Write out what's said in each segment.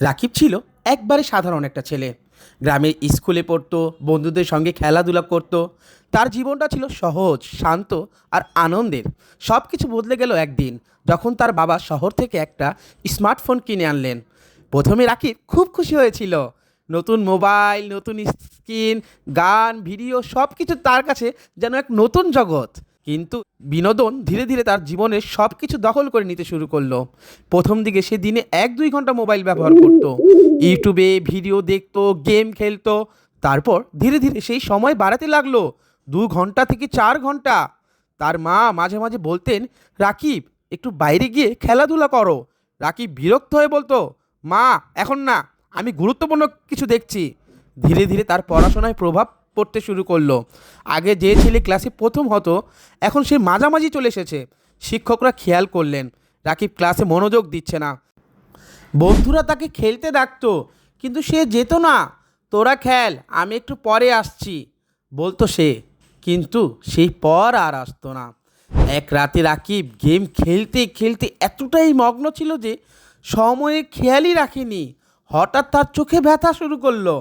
রাকিব ছিল একবারে সাধারণ একটা ছেলে। গ্রামের স্কুলে পড়তো, বন্ধুদের সঙ্গে খেলাধুলা করতো। তার জীবনটা ছিল সহজ, শান্ত আর আনন্দের। সব কিছু বদলে গেল একদিন, যখন তার বাবা শহর থেকে একটা স্মার্টফোন কিনে আনলেন। প্রথমে রাকিব খুব খুশি হয়েছিল। নতুন মোবাইল, নতুন স্ক্রিন, গান, ভিডিও সব কিছু তার কাছে যেন এক নতুন জগৎ। কিন্তু বিনোদন ধীরে ধীরে তার জীবনের সব কিছু দখল করে নিতে শুরু করলো। প্রথম দিকে সে দিনে 1-2 ঘন্টা মোবাইল ব্যবহার করতো। ইউটিউবে ভিডিও দেখতো, গেম খেলতো। তারপর ধীরে ধীরে সেই সময় বাড়াতে লাগলো 2 ঘন্টা থেকে 4 ঘন্টা। তার মা মাঝে মাঝে বলতেন, রাকিব, একটু বাইরে গিয়ে খেলাধুলা করো। রাকিব বিরক্ত হয়ে বলতো, মা, এখন না, আমি গুরুত্বপূর্ণ কিছু দেখছি। ধীরে ধীরে তার পড়াশোনায় প্রভাব পড়তে শুরু করলো। আগে যে ছেলে ক্লাসে প্রথম হতো, এখন সে মাঝামাঝি চলে এসেছে। শিক্ষকরা খেয়াল করলেন রাকিব ক্লাসে মনোযোগ দিচ্ছে না। বন্ধুরা তাকে খেলতে ডাকতো, কিন্তু সে যেত না। তোরা খেল, আমি একটু পরে আসছি, বলতো সে। কিন্তু সেই পর আর আসতো না। এক রাতে রাকিব গেম খেলতে খেলতে এতটাই মগ্ন ছিল যে সময়ের খেয়ালই রাখেনি। হঠাৎ তার চোখে ব্যথা শুরু করলো,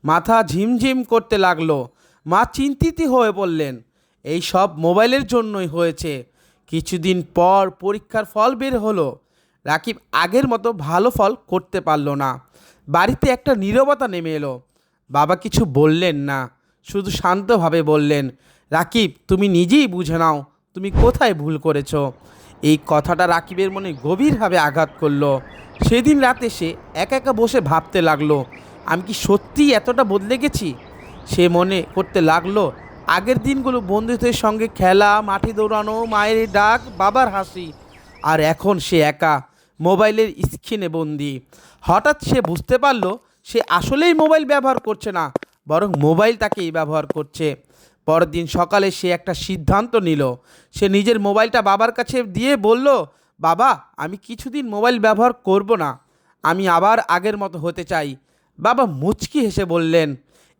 মাথা ঝিমঝিম করতে লাগলো। মা চিন্তিত হয়ে পড়লেন, এই সব মোবাইলের জন্যই হয়েছে। কিছুদিন পর পরীক্ষার ফল বের হলো। রাকিব আগের মতো ভালো ফল করতে পারল না। বাড়িতে একটা নীরবতা নেমে এলো। বাবা কিছু বললেন না, শুধু শান্তভাবে বললেন, রাকিব, তুমি নিজেই বুঝে নাও তুমি কোথায় ভুল করেছো। এই কথাটা রাকিবের মনে গভীরভাবে আঘাত করলো। সেদিন রাতে সে একা একা বসে ভাবতে লাগলো, আমি কি সত্যিই এতটা বদলে গেছি? সে মনে করতে লাগলো আগের দিনগুলো, বন্ধুদের সঙ্গে খেলা, মাঠে দৌড়ানো, মায়ের ডাক, বাবার হাসি। আর এখন সে একা, মোবাইলের স্ক্রিনে বন্দি। হঠাৎ সে বুঝতে পারল সে আসলেই মোবাইল ব্যবহার করছে না, বরং মোবাইল তাকেই ব্যবহার করছে। পরের দিন সকালে সে একটা সিদ্ধান্ত নিল। সে নিজের মোবাইলটা বাবার কাছে দিয়ে বলল, বাবা, আমি কিছুদিন মোবাইল ব্যবহার করব না। আমি আবার আগের মতো হতে চাই। বাবা মুচকি হেসে বললেন,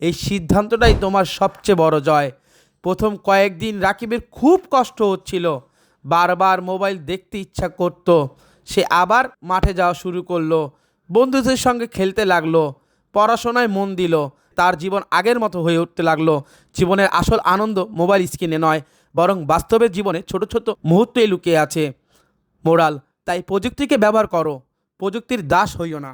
এই সিদ্ধান্তটাই তোমার সবচেয়ে বড় জয়। প্রথম কয়েকদিন রাকিবের খুব কষ্ট হচ্ছিল, বারবার মোবাইল দেখতে ইচ্ছা করত। সে আবার মাঠে যাওয়া শুরু করলো, বন্ধুদের সঙ্গে খেলতে লাগলো, পড়াশোনায় মন দিল। তার জীবন আগের মতো হয়ে উঠতে লাগলো। জীবনের আসল আনন্দ মোবাইল স্ক্রিনে নয়, বরং বাস্তবের জীবনে ছোট ছোট মুহূর্তেই লুকিয়ে আছে। মোরাল, তাই প্রযুক্তিকে ব্যবহার করো, প্রযুক্তির দাস হইও না।